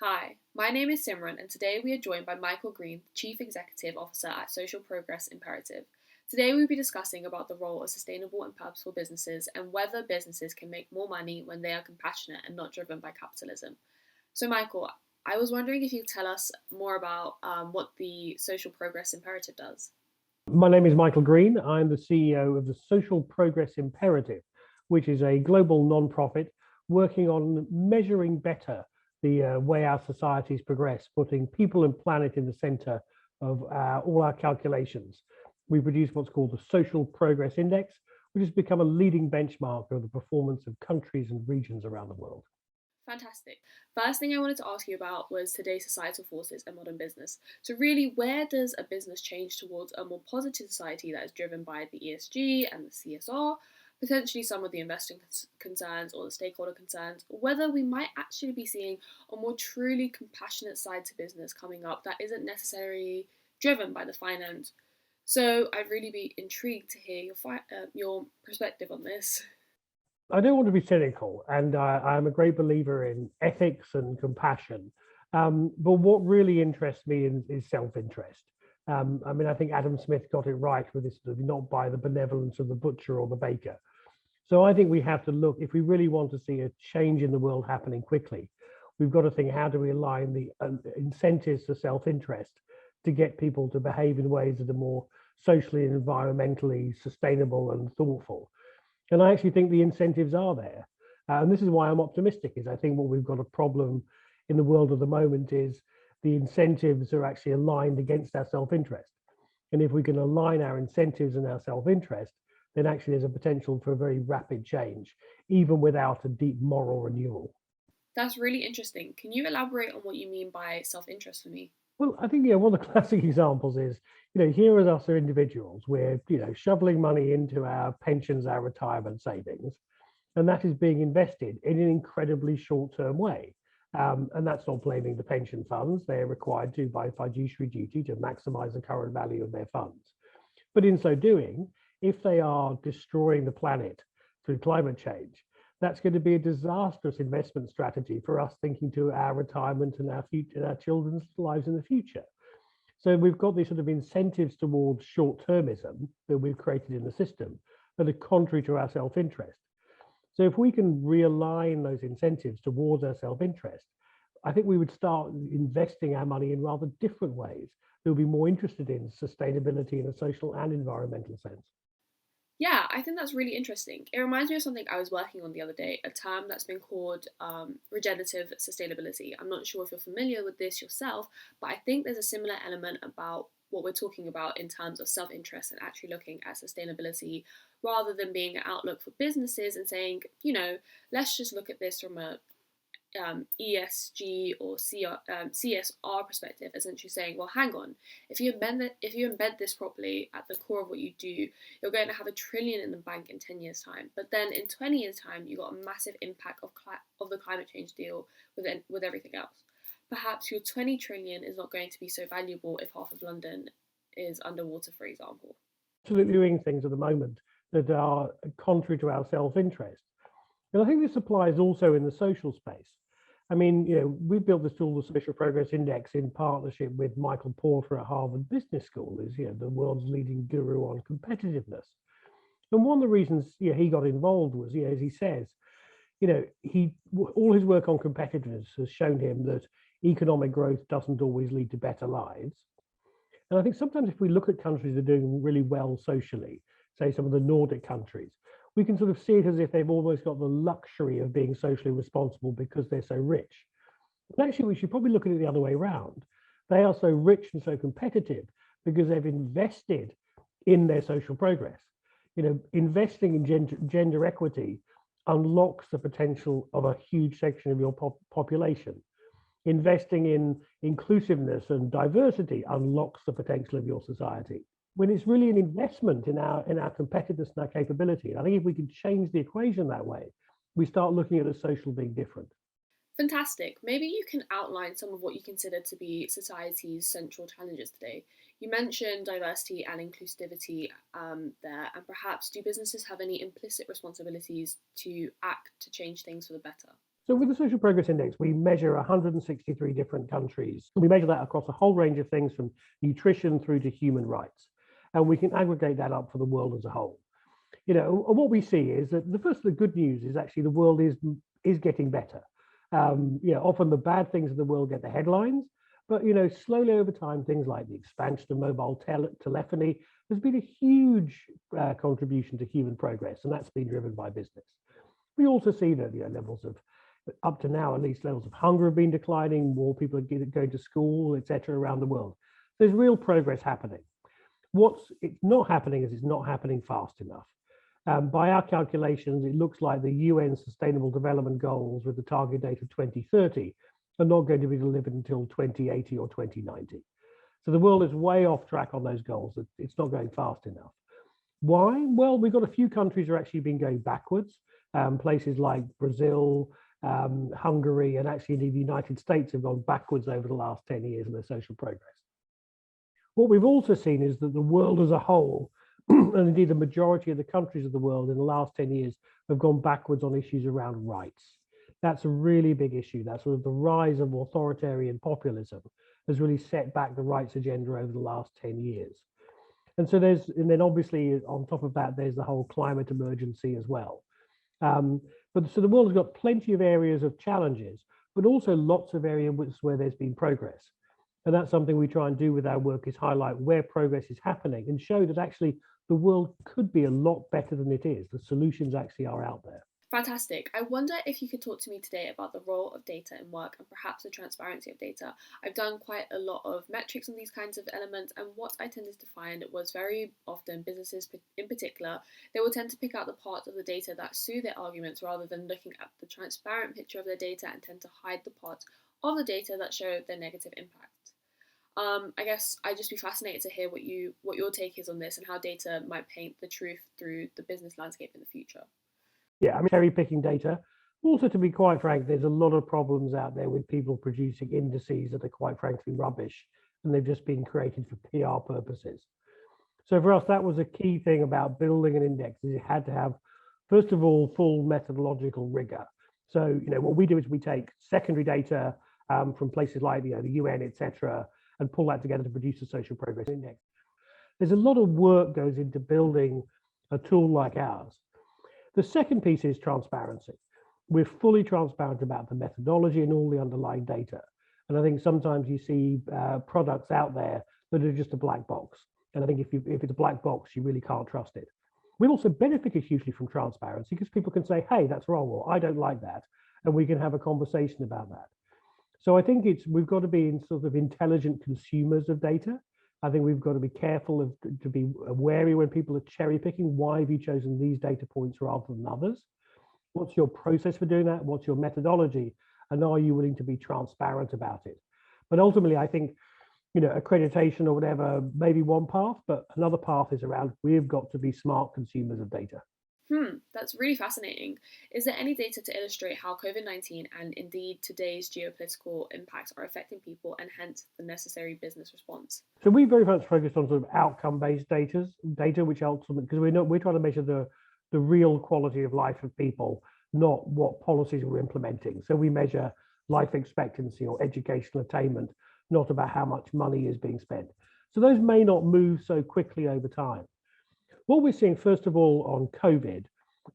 Hi, my name is Simran, and today we are joined by Michael Green, Chief Executive Officer at Social Progress Imperative. Today we'll be discussing about the role of sustainable and purposeful businesses and whether businesses can make more money when they are compassionate and not driven by capitalism. So, Michael, I was wondering if you could tell us more about what the Social Progress Imperative does. My name is Michael Green. I'm the CEO of the Social Progress Imperative, which is a global nonprofit working on measuring better the way our societies progress, putting people and planet in the center of all our calculations. We produce what's called the Social Progress Index, which has become a leading benchmark of the performance of countries and regions around the world. Fantastic. First thing I wanted to ask you about was today's societal forces and modern business. So, really, where does a business change towards a more positive society that is driven by the ESG and the CSR, potentially some of the investing concerns or the stakeholder concerns, or whether we might actually be seeing a more truly compassionate side to business coming up that isn't necessarily driven by the finance? So, I'd really be intrigued to hear your perspective on this. I don't want to be cynical, and I'm a great believer in ethics and compassion. But what really interests me is self-interest. I think Adam Smith got it right with this sort of not by the benevolence of the butcher or the baker. So I think we have to look, if we really want to see a change in the world happening quickly, we've got to think, how do we align the incentives to self-interest to get people to behave in ways that are more socially and environmentally sustainable and thoughtful. And I actually think the incentives are there. And this is why I'm optimistic, is I think what we've got a problem in the world at the moment is the incentives are actually aligned against our self-interest. And if we can align our incentives and our self-interest, then actually there's a potential for a very rapid change, even without a deep moral renewal. That's really interesting. Can you elaborate on what you mean by self interest for me? Well, I think one of the classic examples is, here as us are individuals, we're shoveling money into our pensions, our retirement savings, and that is being invested in an incredibly short-term way. And that's not blaming the pension funds; they're required to, by fiduciary duty, to maximise the current value of their funds. But in so doing, if they are destroying the planet through climate change, that's going to be a disastrous investment strategy for us thinking to our retirement and our future, our children's lives in the future. So we've got these sort of incentives towards short-termism that we've created in the system that are contrary to our self-interest. So if we can realign those incentives towards our self-interest, I think we would start investing our money in rather different ways. They'll be more interested in sustainability in a social and environmental sense. Yeah, I think that's really interesting. It reminds me of something I was working on the other day, a term that's been called regenerative sustainability. I'm not sure if you're familiar with this yourself, but I think there's a similar element about what we're talking about in terms of self interest and actually looking at sustainability rather than being an outlook for businesses and saying, let's just look at this from a ESG or CSR perspective, essentially saying, well, hang on, if you embed this properly at the core of what you do, you're going to have $1 trillion in the bank in 10 years' time. But then in 20 years' time, you got a massive impact of the climate change deal with everything else. Perhaps your 20 trillion is not going to be so valuable if half of London is underwater, for example. Absolutely doing things at the moment that are contrary to our self-interest. And I think this applies also in the social space. We built this tool, the Social Progress Index, in partnership with Michael Porter at Harvard Business School, who's the world's leading guru on competitiveness. And one of the reasons he got involved was, as he says, all his work on competitiveness has shown him that economic growth doesn't always lead to better lives. And I think sometimes if we look at countries that are doing really well socially, say some of the Nordic countries, we can sort of see it as if they've almost got the luxury of being socially responsible because they're so rich. But actually, we should probably look at it the other way around. They are so rich and so competitive because they've invested in their social progress. Investing in gender equity unlocks the potential of a huge section of your population. Investing in inclusiveness and diversity unlocks the potential of your society. When it's really an investment in our competitiveness and our capability. I think if we can change the equation that way, we start looking at the social being different. Fantastic. Maybe you can outline some of what you consider to be society's central challenges today. You mentioned diversity and inclusivity there, and perhaps do businesses have any implicit responsibilities to act to change things for the better? So with the Social Progress Index, we measure 163 different countries. We measure that across a whole range of things from nutrition through to human rights. And we can aggregate that up for the world as a whole. And what we see is that the good news is actually the world is getting better. Often the bad things in the world get the headlines, but slowly over time, things like the expansion of mobile telephony has been a huge contribution to human progress, and that's been driven by business. We also see that levels of, up to now at least, levels of hunger have been declining, more people are going to school, etc., around the world. There's real progress happening. It's not happening is it's not happening fast enough. By our calculations, it looks like the UN Sustainable Development Goals with the target date of 2030 are not going to be delivered until 2080 or 2090. So the world is way off track on those goals. It's not going fast enough. Why? Well, we've got a few countries that are actually been going backwards. Places like Brazil, Hungary, and actually the United States have gone backwards over the last 10 years in their social progress. What we've also seen is that the world as a whole, and indeed the majority of the countries of the world in the last 10 years have gone backwards on issues around rights. That's a really big issue. That sort of the rise of authoritarian populism has really set back the rights agenda over the last 10 years. And then obviously on top of that, there's the whole climate emergency as well. But so the world has got plenty of areas of challenges, but also lots of areas where there's been progress. And that's something we try and do with our work, is highlight where progress is happening and show that actually the world could be a lot better than it is. The solutions actually are out there. Fantastic. I wonder if you could talk to me today about the role of data in work and perhaps the transparency of data. I've done quite a lot of metrics on these kinds of elements, and what I tended to find was very often businesses in particular, they will tend to pick out the parts of the data that suit their arguments rather than looking at the transparent picture of their data, and tend to hide the parts of the data that show their negative impact. I guess I'd just be fascinated to hear what your take is on this and how data might paint the truth through the business landscape in the future. Yeah, I mean, cherry picking data. Also, to be quite frank, there's a lot of problems out there with people producing indices that are quite frankly rubbish, and they've just been created for PR purposes. So for us, that was a key thing about building an index, is it had to have, first of all, full methodological rigor. So, what we do is we take secondary data from places like the UN, etc., and pull that together to produce a social progress index. There's a lot of work goes into building a tool like ours. The second piece is transparency. We're fully transparent about the methodology and all the underlying data. And I think sometimes you see products out there that are just a black box. And I think if it's a black box, you really can't trust it. We also benefited hugely from transparency because people can say, hey, that's wrong, or I don't like that. And we can have a conversation about that. So I think we've got to be sort of intelligent consumers of data. I think we've got to be careful to be wary when people are cherry picking. Why have you chosen these data points rather than others? What's your process for doing that? What's your methodology? And are you willing to be transparent about it? But ultimately, I think, accreditation or whatever may be one path, but another path is around we've got to be smart consumers of data. That's really fascinating. Is there any data to illustrate how COVID-19 and indeed today's geopolitical impacts are affecting people and hence the necessary business response? So we very much focused on sort of outcome-based data, which ultimately, because we're trying to measure the real quality of life of people, not what policies we're implementing. So we measure life expectancy or educational attainment, not about how much money is being spent. So those may not move so quickly over time. What we're seeing, first of all, on COVID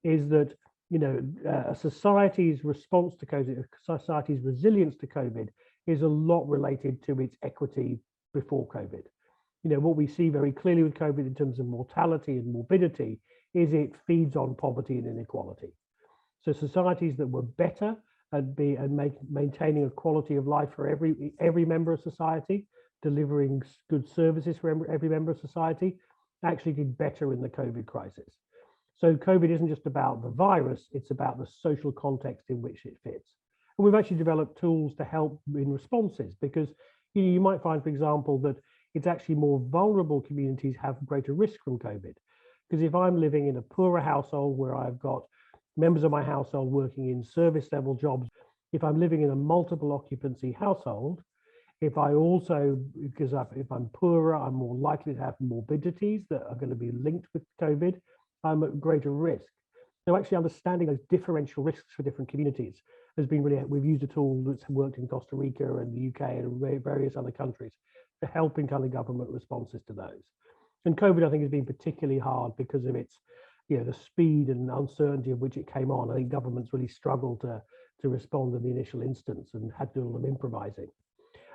is that, a society's response to COVID, society's resilience to COVID is a lot related to its equity before COVID. What we see very clearly with COVID in terms of mortality and morbidity is it feeds on poverty and inequality. So societies that were better at maintaining a quality of life for every member of society, delivering good services for every member of society, actually did better in the COVID crisis. So COVID isn't just about the virus, it's about the social context in which it fits. And we've actually developed tools to help in responses, because you might find, for example, that it's actually more vulnerable communities have greater risk from COVID. Because if I'm living in a poorer household where I've got members of my household working in service level jobs, if I'm living in a multiple occupancy household, if I'm poorer, I'm more likely to have morbidities that are going to be linked with COVID, I'm at greater risk. So actually understanding those differential risks for different communities has been really, we've used a tool that's worked in Costa Rica and the UK and various other countries to help in kind of government responses to those. And COVID, I think, has been particularly hard because of its, the speed and uncertainty of which it came on. I think governments really struggled to respond in the initial instance and had to do a lot of improvising.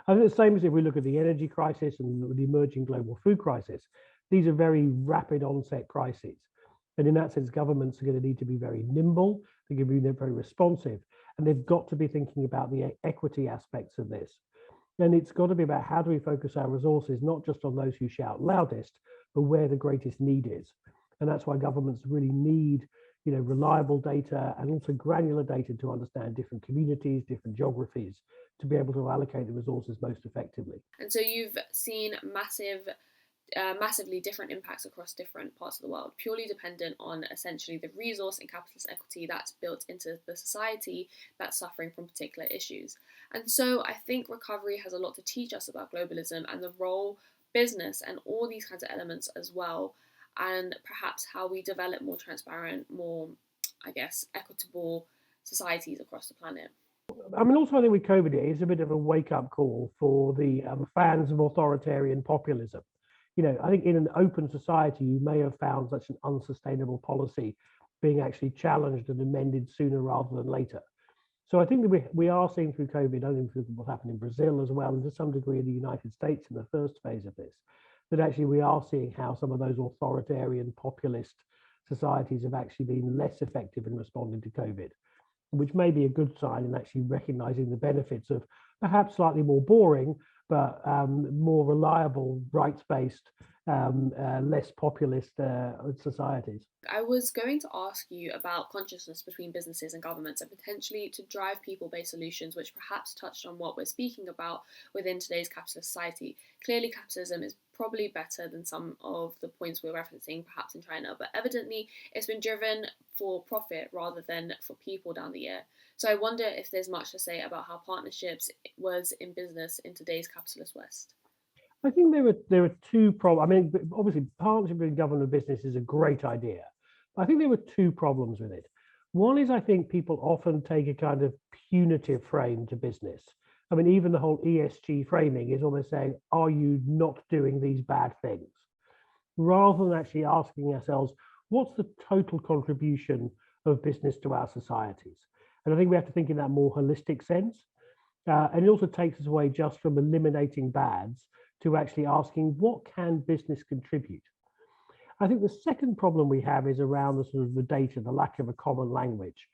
I think the same as if we look at the energy crisis and the emerging global food crisis, these are very rapid onset crises. And in that sense, governments are going to need to be very nimble, they're going to be very responsive, and they've got to be thinking about the equity aspects of this. And it's got to be about how do we focus our resources, not just on those who shout loudest, but where the greatest need is. And that's why governments really need, reliable data and also granular data to understand different communities, different geographies, to be able to allocate the resources most effectively. And so you've seen massively different impacts across different parts of the world, purely dependent on essentially the resource and capitalist equity that's built into the society that's suffering from particular issues. And so I think recovery has a lot to teach us about globalism and the role business and all these kinds of elements as well, and perhaps how we develop more transparent, more, equitable societies across the planet. I mean, also, I think with COVID, it's a bit of a wake-up call for the fans of authoritarian populism. I think in an open society, you may have found such an unsustainable policy being actually challenged and amended sooner rather than later. So I think that we are seeing through COVID, I think what happened in Brazil as well, and to some degree in the United States in the first phase of this, that actually we are seeing how some of those authoritarian populist societies have actually been less effective in responding to COVID, which may be a good sign in actually recognizing the benefits of perhaps slightly more boring, but more reliable, rights-based, less populist societies. I was going to ask you about consciousness between businesses and governments and potentially to drive people-based solutions, which perhaps touched on what we're speaking about within today's capitalist society. Clearly, capitalism is probably better than some of the points we're referencing, perhaps in China, but evidently it's been driven for profit rather than for people down the year. So I wonder if there's much to say about how partnerships was in business in today's capitalist West. I think there are two problems. I mean, obviously, partnership between government and business is a great idea. I think there were two problems with it. One is I think people often take a kind of punitive frame to business. I mean, even the whole ESG framing is almost saying, are you not doing these bad things? Rather than actually asking ourselves, what's the total contribution of business to our societies? And I think we have to think in that more holistic sense. And it also takes us away just from eliminating bads to actually asking, what can business contribute? I think the second problem we have is around the sort of the data, the lack of a common language.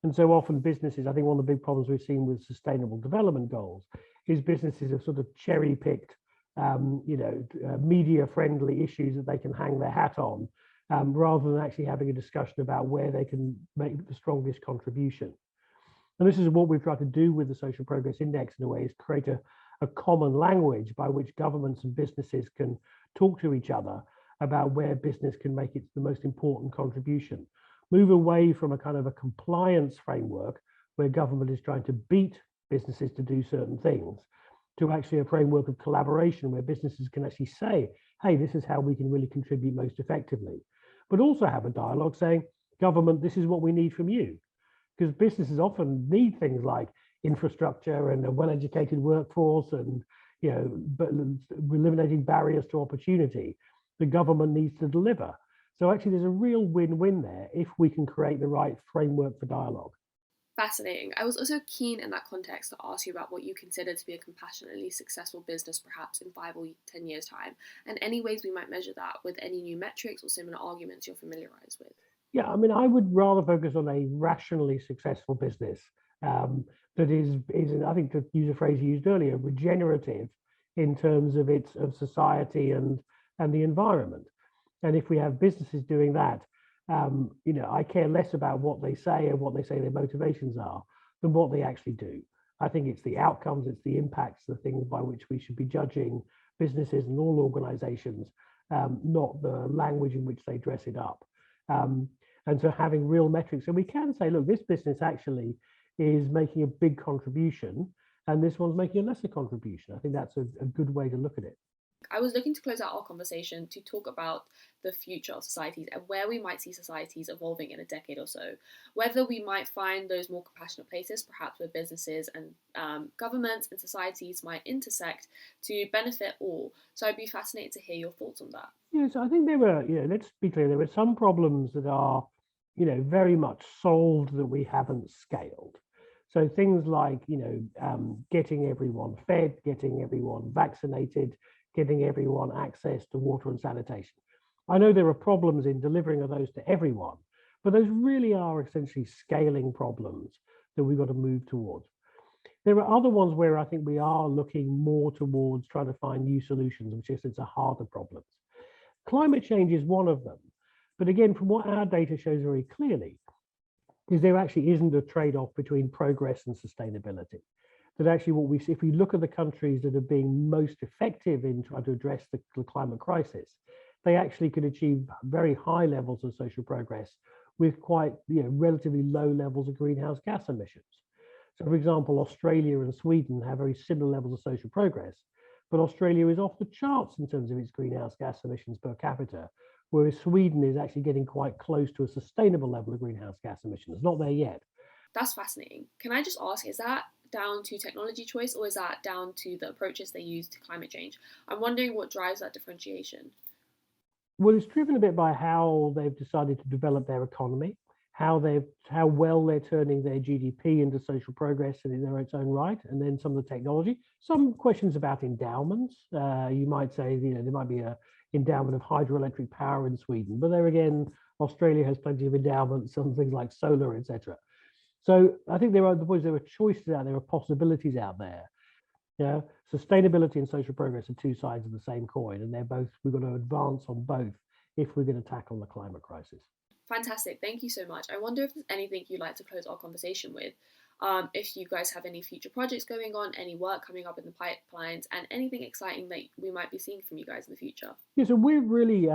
And so often businesses, I think one of the big problems we've seen with sustainable development goals is businesses have sort of cherry-picked, media-friendly issues that they can hang their hat on, rather than actually having a discussion about where they can make the strongest contribution. And this is what we've tried to do with the Social Progress Index in a way, is create a common language by which governments and businesses can talk to each other about where business can make its the most important contribution. Move away from a kind of a compliance framework where government is trying to beat businesses to do certain things, to actually a framework of collaboration where businesses can actually say, hey, this is how we can really contribute most effectively. But also have a dialogue saying, government, this is what we need from you. Because businesses often need things like infrastructure and a well-educated workforce and, but eliminating barriers to opportunity. The government needs to deliver. So actually there's a real win-win there if we can create the right framework for dialogue. Fascinating. I was also keen in that context to ask you about what you consider to be a compassionately successful business perhaps in 5 or 10 years' time, and any ways we might measure that with any new metrics or similar arguments you're familiarized with. Yeah, I mean, I would rather focus on a rationally successful business that is, I think, to use a phrase you used earlier, regenerative in terms of its of society and the environment. And if we have businesses doing that, I care less about what they say and what they say their motivations are than what they actually do. I think it's the outcomes, it's the impacts, the things by which we should be judging businesses and all organizations, not the language in which they dress it up. And so having real metrics, so we can say, look, this business actually is making a big contribution and this one's making a lesser contribution. I think that's a good way to look at it. I was looking to close out our conversation to talk about the future of societies and where we might see societies evolving in a decade or so. Whether we might find those more compassionate places, perhaps where businesses and governments and societies might intersect to benefit all. So I'd be fascinated to hear your thoughts on that. Yes, I think there were, let's be clear, there were some problems that are, very much solved that we haven't scaled. So things like, getting everyone fed, getting everyone vaccinated, getting everyone access to water and sanitation. I know there are problems in delivering of those to everyone, but those really are essentially scaling problems that we've got to move towards. There are other ones where I think we are looking more towards trying to find new solutions, which is it's a harder problems. Climate change is one of them. But again, from what our data shows very clearly, is there actually isn't a trade-off between progress and sustainability. That actually what we see, if we look at the countries that are being most effective in trying to address the climate crisis, they actually can achieve very high levels of social progress with quite relatively low levels of greenhouse gas emissions. So for example, Australia and Sweden have very similar levels of social progress, but Australia is off the charts in terms of its greenhouse gas emissions per capita, whereas Sweden is actually getting quite close to a sustainable level of greenhouse gas emissions. Not there yet. That's fascinating. Can I just ask, is that down to technology choice or is that down to the approaches they use to climate change? I'm wondering what drives that differentiation. Well, it's driven a bit by how they've decided to develop their economy, how well they're turning their GDP into social progress and in their own right, and then some of the technology. Some questions about endowments. You might say, there might be a endowment of hydroelectric power in Sweden, but there again, Australia has plenty of endowments on things like solar, etc. So I think there are choices out there, are possibilities out there. Yeah, sustainability and social progress are two sides of the same coin, and we've got to advance on both if we're going to tackle the climate crisis. Fantastic. Thank you so much. I wonder if there's anything you'd like to close our conversation with. If you guys have any future projects going on, any work coming up in the pipelines, and anything exciting that we might be seeing from you guys in the future. Yeah, so we're really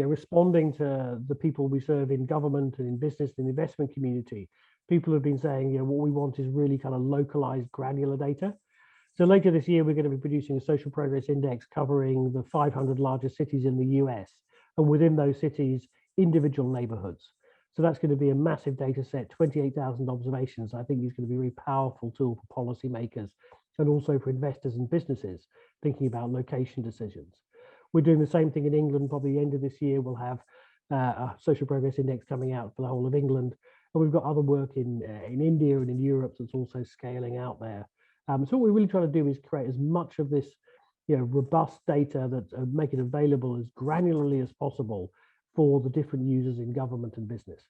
responding to the people we serve in government and in business and investment community. People have been saying, what we want is really kind of localized granular data. So later this year, we're going to be producing a social progress index covering the 500 largest cities in the US, and within those cities, individual neighborhoods. So that's going to be a massive data set, 28,000 observations. I think is going to be a very powerful tool for policymakers and also for investors and businesses thinking about location decisions. We're doing the same thing in England. Probably the end of this year, we'll have a social progress index coming out for the whole of England. And we've got other work in India and in Europe that's also scaling out there. So what we're really trying to do is create as much of this robust data that make it available as granularly as possible for the different users in government and business.